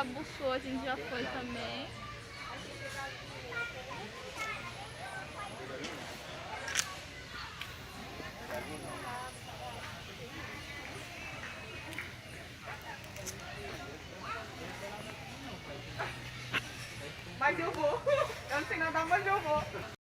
Cabuçu a gente já foi também. Mas eu vou. Eu não sei nadar, mas eu vou.